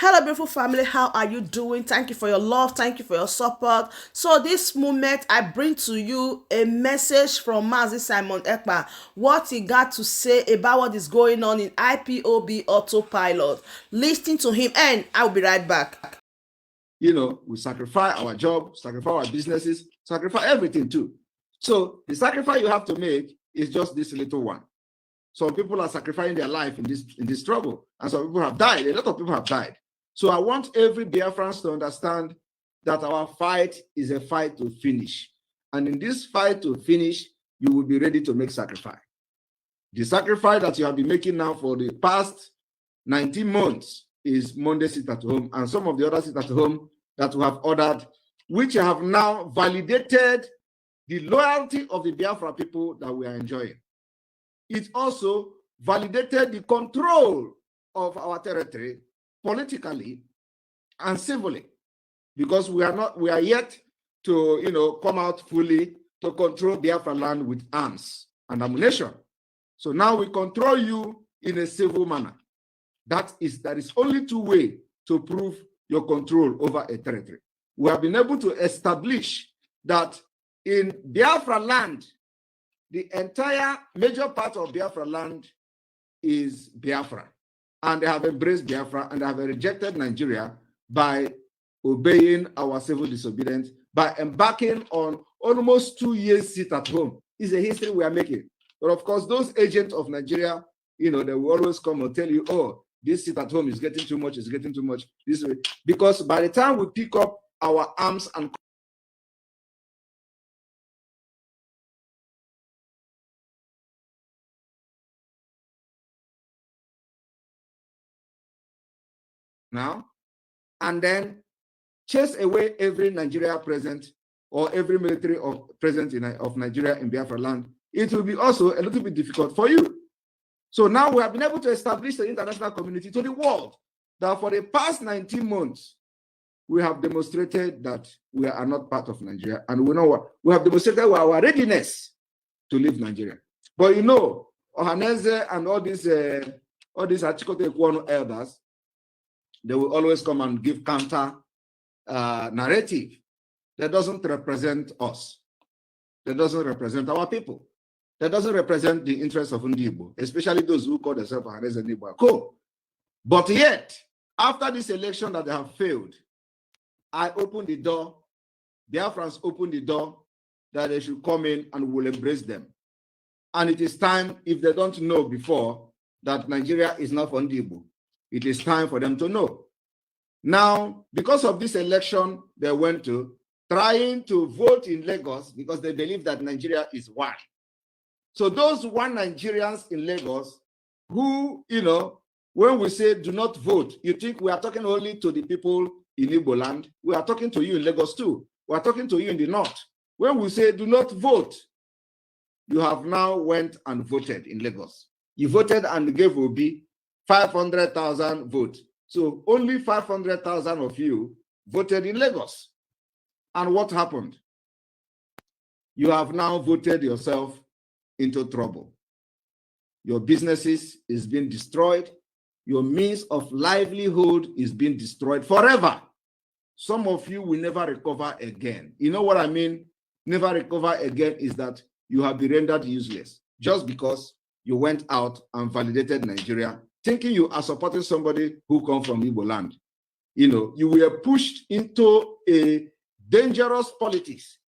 Hello, beautiful family. How are you doing? Thank you for your love. Thank you for your support. So, this moment, I bring to you a message from Mazi Simon Ekpa. What he got to say about what is going on in IPOB Autopilot. Listen to him, and I'll be right back. We sacrifice our job, sacrifice our businesses, sacrifice everything too. So the sacrifice you have to make is just this little one. Some people are sacrificing their life in this struggle, and some people have died. A lot of people have died. So I want every Biafran to understand that our fight is a fight to finish. And in this fight to finish, you will be ready to make sacrifice. The sacrifice that you have been making now for the past 19 months is Monday sit at home, and some of the other sit at home that we have ordered, which have now validated the loyalty of the Biafra people that we are enjoying. It also validated the control of our territory politically and civilly, because we are yet to come out fully to control Biafra land with arms and ammunition. So now we control you in a civil manner. That is only two ways to prove your control over a territory. We have been able to establish that in Biafra land, the entire major part of Biafra land is Biafra. And they have embraced Biafra, and they have rejected Nigeria by obeying our civil disobedience, by embarking on almost 2 years sit at home. It's a history we are making. But of course, those agents of Nigeria, they will always come and tell you, oh, this sit at home is getting too much, it's getting too much. This way. Because by the time we pick up our arms and now, and then chase away every Nigeria present or every military present of Nigeria in Biafra land, it will be also a little bit difficult for you. So now we have been able to establish the international community to the world that for the past 19 months, we have demonstrated that we are not part of Nigeria, and we know what we have demonstrated our readiness to leave Nigeria. But Ohaneze and all these Achikote Ekwonu elders, they will always come and give counter narrative that doesn't represent us, that doesn't represent our people, that doesn't represent the interests of Ndibo, especially those who call themselves Ohaneze Ndibo. Cool. But yet, after this election that they have failed, I opened the door, Biafrans opened the door that they should come in and we'll embrace them. And it is time, if they don't know before, that Nigeria is not for Ndibo. It is time for them to know. Now, because of this election they went to, trying to vote in Lagos because they believe that Nigeria is one. So those one Nigerians in Lagos who, when we say do not vote, you think we are talking only to the people in Igbo land. We are talking to you in Lagos too. We are talking to you in the north. When we say do not vote, you have now went and voted in Lagos. You voted and gave Obi 500,000 votes. So only 500,000 of you voted in Lagos. And what happened? You have now voted yourself into trouble. Your businesses is being destroyed. Your means of livelihood is being destroyed forever. Some of you will never recover again. You know what I mean? Never recover again is that you have been rendered useless just because you went out and validated Nigeria, thinking you are supporting somebody who comes from Igbo land. You were pushed into a dangerous politics.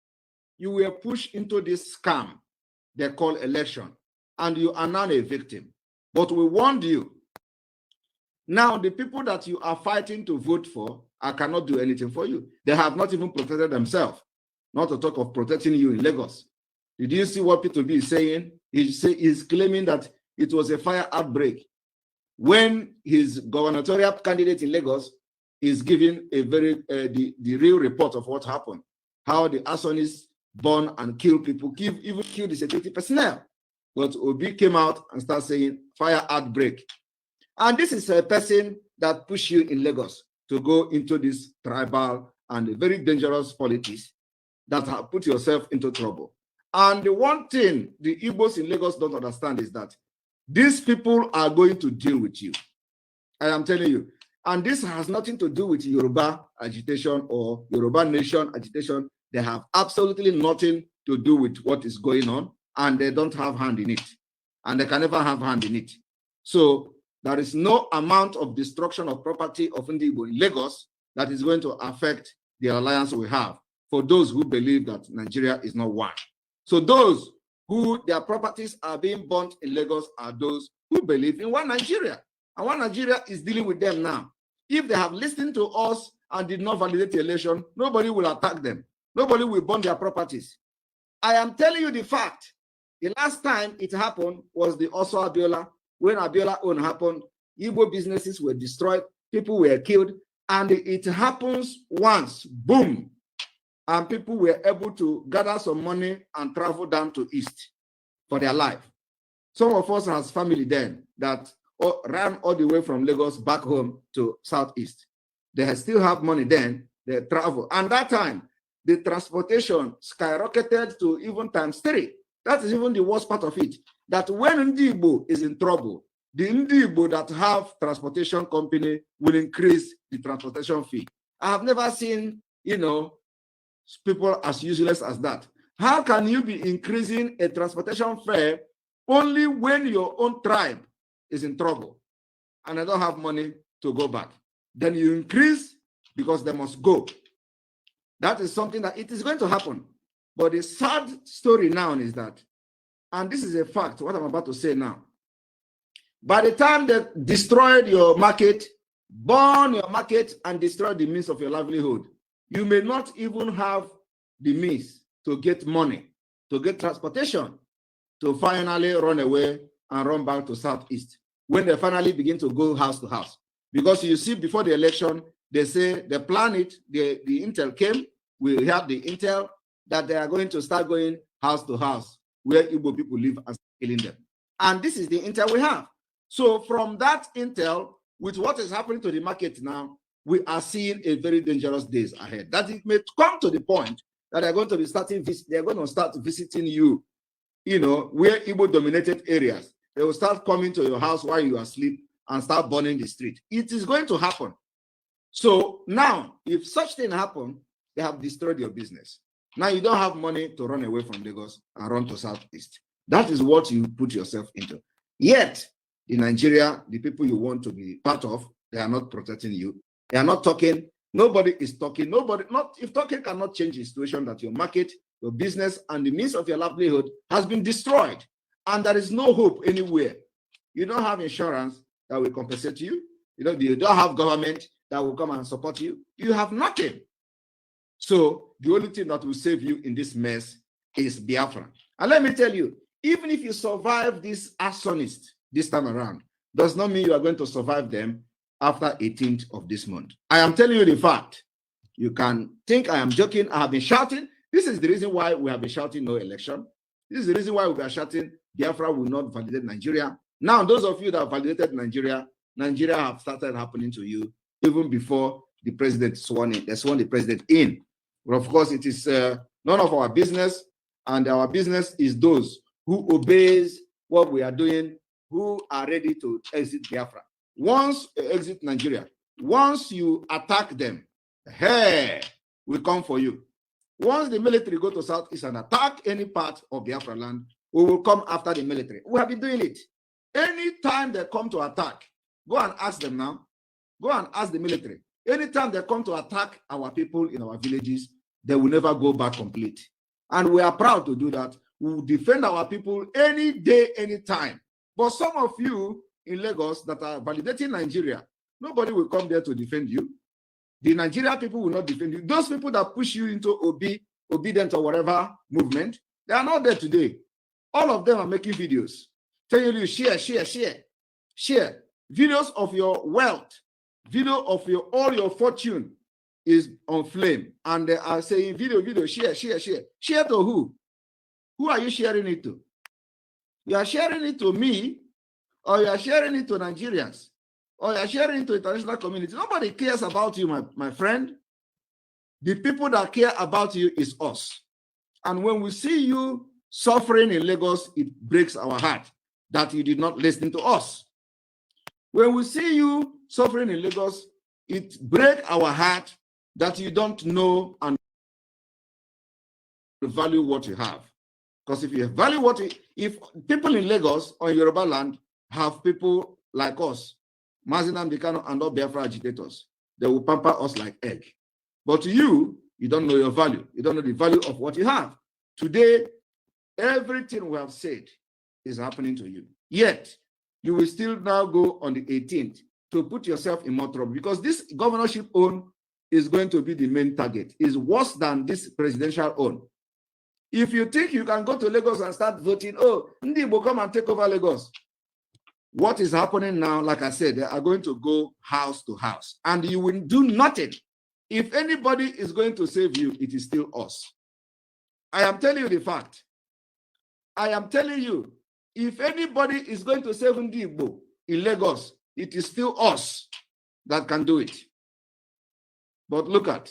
You were pushed into this scam they call election, and you are now a victim. But we warned you. Now, the people that you are fighting to vote for, I cannot do anything for you. They have not even protected themselves, not to talk of protecting you in Lagos. Did you see what P2B is saying? He's claiming that it was a fire outbreak when his gubernatorial candidate in Lagos is giving a the real report of what happened, how the arsonists burn and kill people, even kill the security personnel. But Obi came out and started saying fire outbreak. And this is a person that pushed you in Lagos to go into this tribal and very dangerous politics that have put yourself into trouble. And the one thing the Igbos in Lagos don't understand is that these people are going to deal with you. I am telling you, And this has nothing to do with Yoruba agitation or Yoruba nation agitation. They have absolutely nothing to do with what is going on, and they don't have hand in it. And they can never have hand in it. So there is no amount of destruction of property of Ndigbo in Lagos that is going to affect the alliance we have for those who believe that Nigeria is not one. So those who their properties are being burnt in Lagos are those who believe in one Nigeria. And one Nigeria is dealing with them now. If they have listened to us and did not validate the election, nobody will attack them. Nobody will burn their properties. I am telling you the fact. The last time it happened was the Oso Abiola. When Abiola own happened, Igbo businesses were destroyed, people were killed, and it happens once, boom, and people were able to gather some money and travel down to East for their life. Some of us has family then that ran all the way from Lagos back home to Southeast. They still have money then, they travel. And that time, the transportation skyrocketed to even ×3. That is even the worst part of it. That when Ndigbo is in trouble, the Ndigbo that have transportation company will increase the transportation fee. I have never seen, people as useless as that. How can you be increasing a transportation fare only when your own tribe is in trouble and they don't have money to go back? Then you increase because they must go. That is something that it is going to happen. But the sad story now is that, and this is a fact, what I'm about to say now, by the time they destroyed your market, burn your market, and destroy the means of your livelihood, you may not even have the means to get money, to get transportation, to finally run away and run back to Southeast when they finally begin to go house to house. Because you see, before the election, they say they plan it, the intel came, we have the intel that they are going to start going house to house where Igbo people live and killing them. And this is the intel we have. So from that intel, with what is happening to the market now, we are seeing a very dangerous days ahead. That it may come to the point that they're going to be they're going to start visiting you, where Igbo dominated areas. They will start coming to your house while you are asleep and start burning the street. It is going to happen. So now, if such thing happen, they have destroyed your business. Now you don't have money to run away from Lagos and run to Southeast. That is what you put yourself into. Yet, in Nigeria, the people you want to be part of, they are not protecting you. They are not talking. Nobody is talking. If talking cannot change the situation that your market, your business, and the means of your livelihood has been destroyed. And there is no hope anywhere. You don't have insurance that will compensate you. You don't have government that will come and support you. You have nothing. So the only thing that will save you in this mess is Biafra. And let me tell you, even if you survive this arsonist this time around, does not mean you are going to survive them after 18th of this month. I am telling you the fact. You can think I am joking. I have been shouting. This is the reason why we have been shouting no election. This is the reason why we are shouting Biafra will not validate Nigeria. Now, those of you that have validated Nigeria, Nigeria have started happening to you even before the president sworn in. They sworn the president in. But of course, it is none of our business, and our business is those who obeys what we are doing, who are ready to exit Biafra. Once you exit Nigeria, once you attack them, hey, we come for you. Once the military go to Southeast and attack any part of Biafra land, we will come after the military. We have been doing it. Anytime they come to attack, go and ask them now. Go and ask the military. Anytime they come to attack our people in our villages, they will never go back complete. And we are proud to do that. We will defend our people any day, any time. But some of you in Lagos that are validating Nigeria, nobody will come there to defend you. The Nigerian people will not defend you. Those people that push you into obedient or whatever movement, they are not there today. All of them are making videos. Telling you, share. Videos of your wealth, video of all your fortune is on flame. And they are saying, video, share. Share to who? Who are you sharing it to? You are sharing it to me, or you are sharing it to Nigerians, or you are sharing it to international community. Nobody cares about you, my friend. The people that care about you is us. And when we see you suffering in Lagos, it breaks our heart that you did not listen to us. When we see you suffering in Lagos, it breaks our heart that you don't know and value what you have. Because if you value if people in Lagos or Yoruba land have people like us, Mazinam Dikano and all Biafra agitators, they will pamper us like egg. But you don't know your value. You don't know the value of what you have. Today, everything we have said is happening to you. Yet, you will still now go on the 18th to put yourself in more trouble, because this governorship own is going to be the main target. It's worse than this presidential own. If you think you can go to Lagos and start voting, oh, Ndi will come and take over Lagos. What is happening now, like I said, they are going to go house to house, and you will do nothing. If anybody is going to save you, it is still us. I am telling you the fact. I am telling you, if anybody is going to save Ndi Igbo in Lagos, it is still us that can do it. But look at,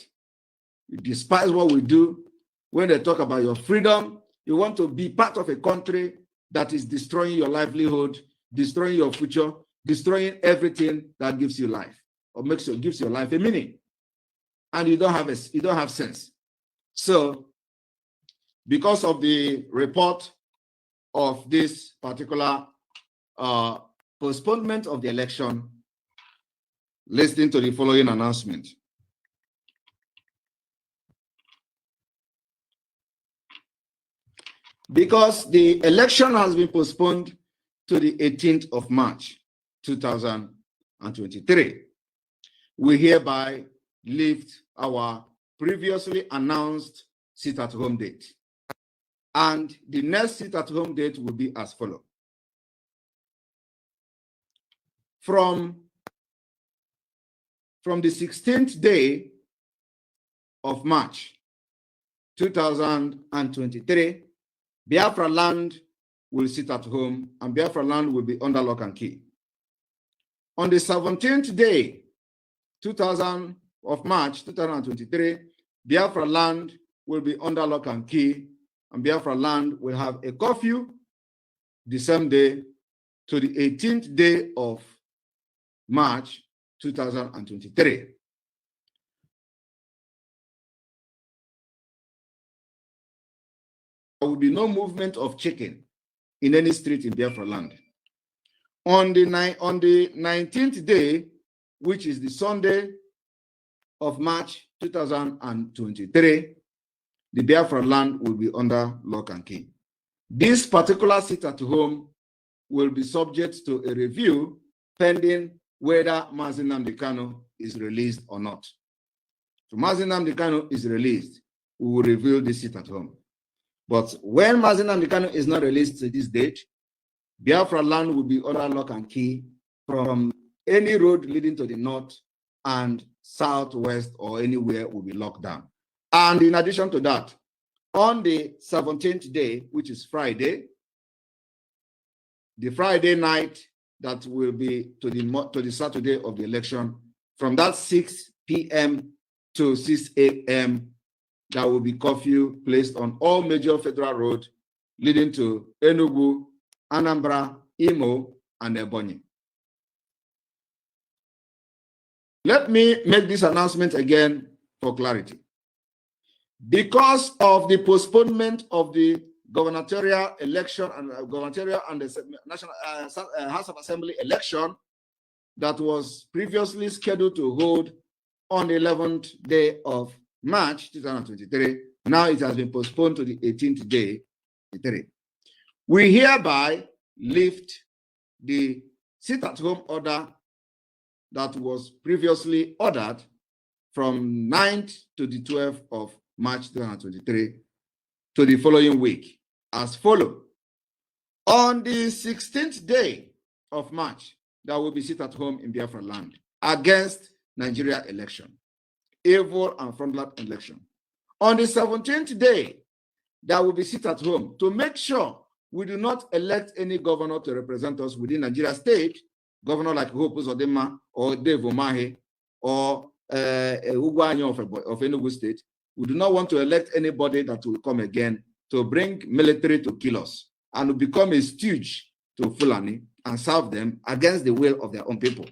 you despise what we do. When they talk about your freedom, you want to be part of a country that is destroying your livelihood, destroying your future, destroying everything that gives you life or gives your life a meaning. And you don't have sense. So, because of the report of this particular postponement of the election, listen to the following announcement. Because the election has been postponed to the 18th of March, 2023, we hereby lift our previously announced sit-at-home date. And the next sit-at-home date will be as follows. From the 16th day of March, 2023, Biafra land will sit at home and Biafra land will be under lock and key. On the 17th day, of March 2023, Biafra land will be under lock and key, and Biafra land will have a curfew the same day to the 18th day of March 2023. There will be no movement of chicken in any street in Biafra land. On the 19th day, which is the Sunday of March 2023, the Biafra land will be under lock and key. This particular sit-at-home will be subject to a review pending whether Mazi Nnamdi Kanu is released or not. So Mazi Nnamdi Kanu is released, we will reveal this sit-at-home. But when Mazi Nnamdi Kanu is not released to this date, Biafra land will be under lock and key from any road leading to the north and southwest or anywhere will be locked down. And in addition to that, on the 17th day, which is Friday, the Friday night that will be to the Saturday of the election, from that 6 p.m. to 6 a.m., there will be curfew placed on all major federal roads leading to Enugu, Anambra, Imo, and Ebonyi. Let me make this announcement again for clarity. Because of the postponement of the gubernatorial election and the National House of Assembly election that was previously scheduled to hold on the 11th day of March 2023, now it has been postponed to the 18th day. We hereby lift the sit-at-home order that was previously ordered from 9th to the 12th of March 2023 to the following week as follows. On the 16th day of March, there will be sit-at-home in Biafra land against Nigeria election, evil and fraudulent election. On the 17th day, there will be sit-at-home to make sure we do not elect any governor to represent us within Nigeria state, governor like Hope Uzodinma or Dave Umahi or Ugwanyo of Enugu state. We do not want to elect anybody that will come again to bring military to kill us and become a stooge to Fulani and serve them against the will of their own people.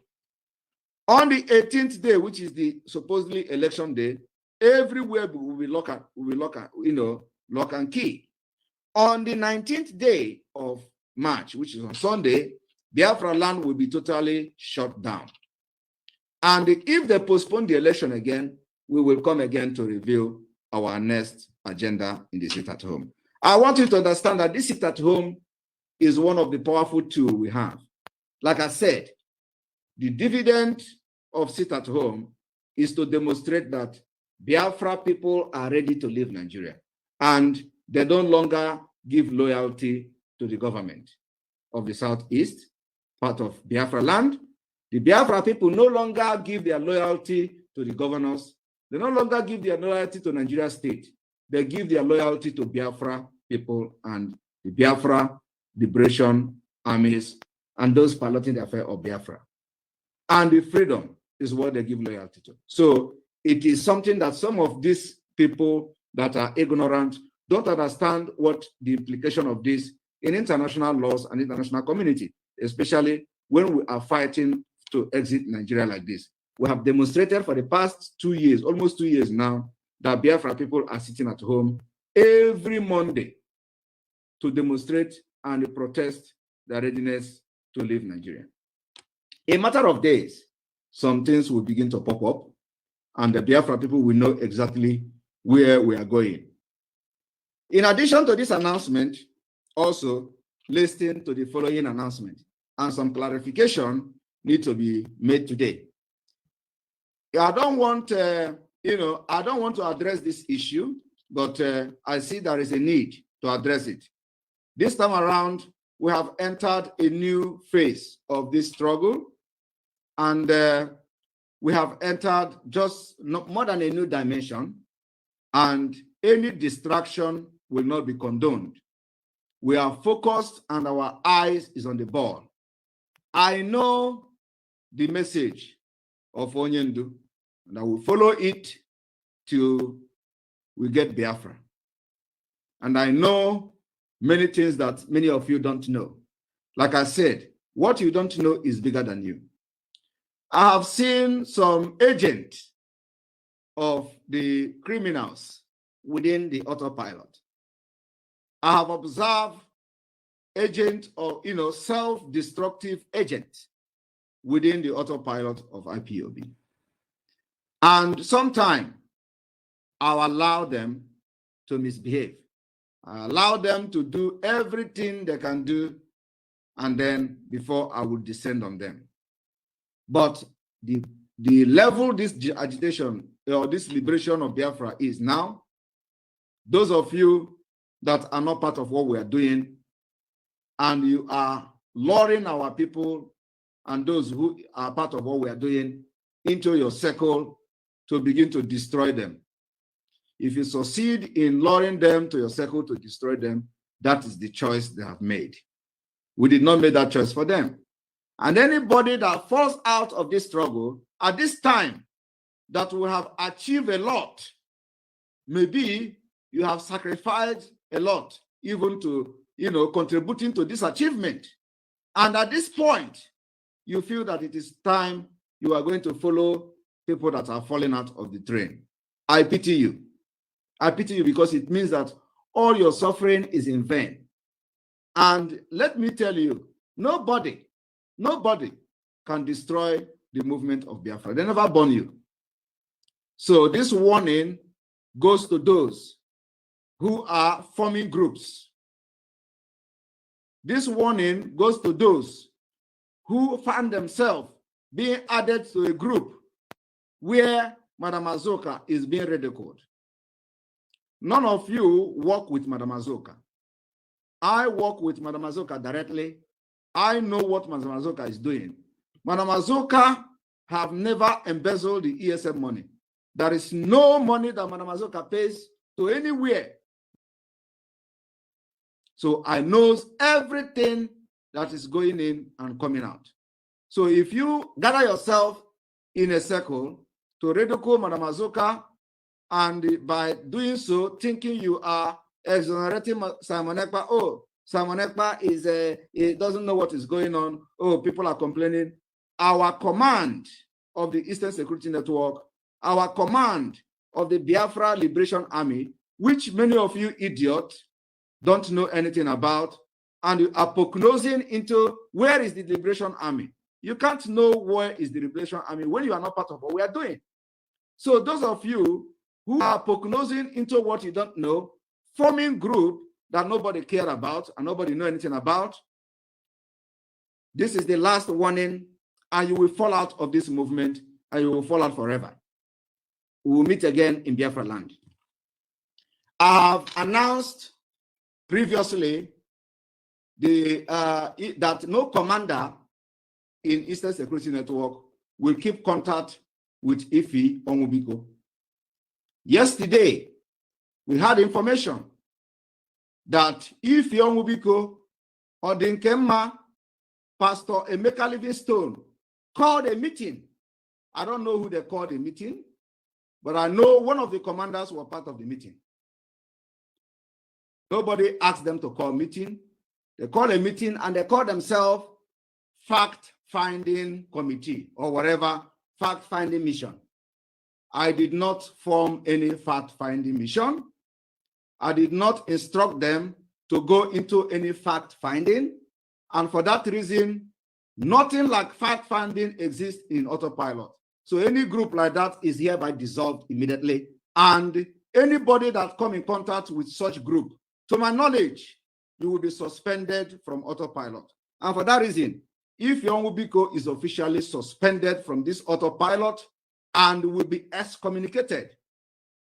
On the 18th day, which is the supposedly election day, everywhere will be lock and key. On the 19th day of March, which is on Sunday, Biafra land will be totally shut down. And if they postpone the election again, we will come again to review our next agenda in the sit at home. I want you to understand that this sit at home is one of the powerful tools we have. Like I said, the dividend of sit at home is to demonstrate that Biafra people are ready to leave Nigeria and they don't longer give loyalty to the government of the Southeast, part of Biafra land. The Biafra people no longer give their loyalty to the governors. They no longer give their loyalty to Nigeria state. They give their loyalty to Biafra people and the Biafra liberation armies and those piloting the affair of Biafra. And the freedom is what they give loyalty to. So it is something that some of these people that are ignorant don't understand what the implication of this in international laws and international community, especially when we are fighting to exit Nigeria like this. We have demonstrated for the past 2 years, almost 2 years now, that Biafra people are sitting at home every Monday to demonstrate and protest their readiness to leave Nigeria. In a matter of days, some things will begin to pop up, and the Biafra people will know exactly where we are going. In addition to this announcement, also listen to the following announcement, and some clarification need to be made today. I don't want to address this issue, but I see there is a need to address it. This time around, we have entered a new phase of this struggle, and we have entered just more than a new dimension, and any distraction will not be condoned. We are focused and our eyes is on the ball. I know the message of Onyendu, and I will follow it till we get Biafra. And I know many things that many of you don't know. Like I said, what you don't know is bigger than you. I have seen some agents of the criminals within the Autopilot. I have observed agent of, self-destructive agents within the Autopilot of IPOB. And sometimes I allow them to misbehave. I allow them to do everything they can do, and then before I will descend on them. But the level this agitation or this liberation of Biafra is now, those of you that are not part of what we are doing, and you are luring our people and those who are part of what we are doing into your circle to begin to destroy them. If you succeed in luring them to your circle to destroy them, that is the choice they have made. We did not make that choice for them. And anybody that falls out of this struggle at this time that will have achieved a lot, maybe you have sacrificed a lot, even to, contributing to this achievement. And at this point, you feel that it is time you are going to follow people that are falling out of the train. I pity you. I pity you because it means that all your suffering is in vain. And let me tell you, nobody can destroy the movement of Biafra. They never born you. So this warning goes to those who are forming groups. This warning goes to those who find themselves being added to a group where Madam Azoka is being ridiculed. None of you work with Madam Azoka. I work with Madam Azoka directly. I know what Madam Azoka is doing. Madam Azoka have never embezzled the ESM money. There is no money that Madam Azoka pays to anywhere. So I know everything that is going in and coming out. So if you gather yourself in a circle to ridicule Madam Azoka, and by doing so, thinking you are exonerating Simon Ekpa, oh, Simon Ekpa he doesn't know what is going on. Oh, people are complaining. Our command of the Eastern Security Network, our command of the Biafra Liberation Army, which many of you idiots don't know anything about, and you are prognosing into where is the Liberation Army. You can't know where is the Liberation Army when you are not part of what we are doing. So those of you who are prognosing into what you don't know, forming group that nobody care about and nobody know anything about, this is the last warning, and you will fall out of this movement, and you will fall out forever. We will meet again in Biafra land. I have announced previously that no commander in Eastern Security Network will keep contact with Ife Onwubiko. Yesterday, we had information that Ife Onwubiko or Dinkemma, Pastor Emake Livingston, called a meeting. I don't know who they called a meeting, but I know one of the commanders were part of the meeting. Nobody asked them to call a meeting. They called a meeting and they called themselves fact-finding committee or whatever, fact-finding mission. I did not form any fact-finding mission. I did not instruct them to go into any fact-finding. And for that reason, nothing like fact-finding exists in Autopilot. So any group like that is hereby dissolved immediately. And anybody that come in contact with such group, to my knowledge, you will be suspended from Autopilot. And for that reason, if Onwubiko is officially suspended from this Autopilot and will be excommunicated,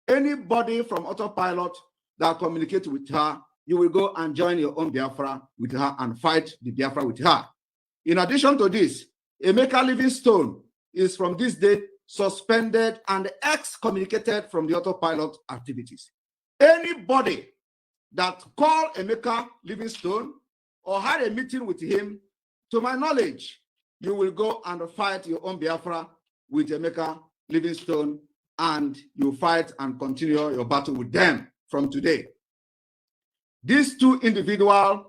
anybody from Autopilot that communicates with her, you will go and join your own Biafra with her and fight the Biafra with her. In addition to this, Emake Livingston is from this day suspended and excommunicated from the Autopilot activities. Anybody that called Emake Livingston or had a meeting with him, to my knowledge, you will go and fight your own Biafra with Emake Livingston, and you fight and continue your battle with them from today. These two individuals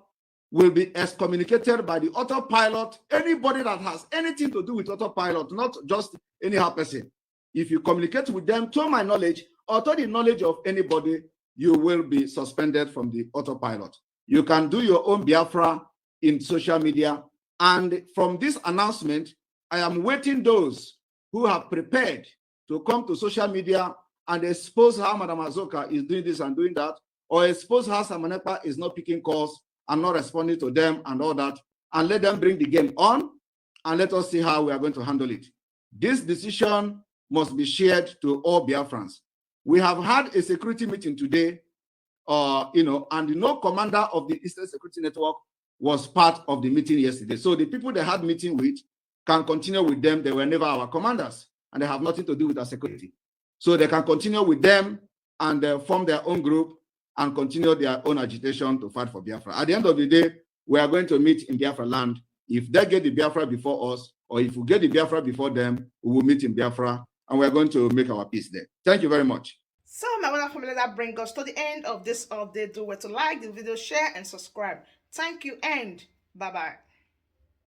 will be excommunicated by the Autopilot. Anybody that has anything to do with Autopilot, not just anyhow person. If you communicate with them, to my knowledge, or to the knowledge of anybody, you will be suspended from the Autopilot. You can do your own Biafra in social media. And from this announcement, I am waiting those who have prepared to come to social media and expose how Madam Azoka is doing this and doing that, or expose how Samanepa is not picking calls and not responding to them and all that, and let them bring the game on, and let us see how we are going to handle it. This decision must be shared to all Biafrans. We have had a security meeting today, and no commander of the Eastern Security Network was part of the meeting yesterday. So the people they had meeting with can continue with them. They were never our commanders, and they have nothing to do with our security. So they can continue with them and form their own group and continue their own agitation to fight for Biafra. At the end of the day, we are going to meet in Biafra land. If they get the Biafra before us, or if we get the Biafra before them, we will meet in Biafra, and we are going to make our peace there. Thank you very much. So my wonderful family, that brings us to the end of this update. Do well to like the video, share, and subscribe. Thank you, and bye-bye.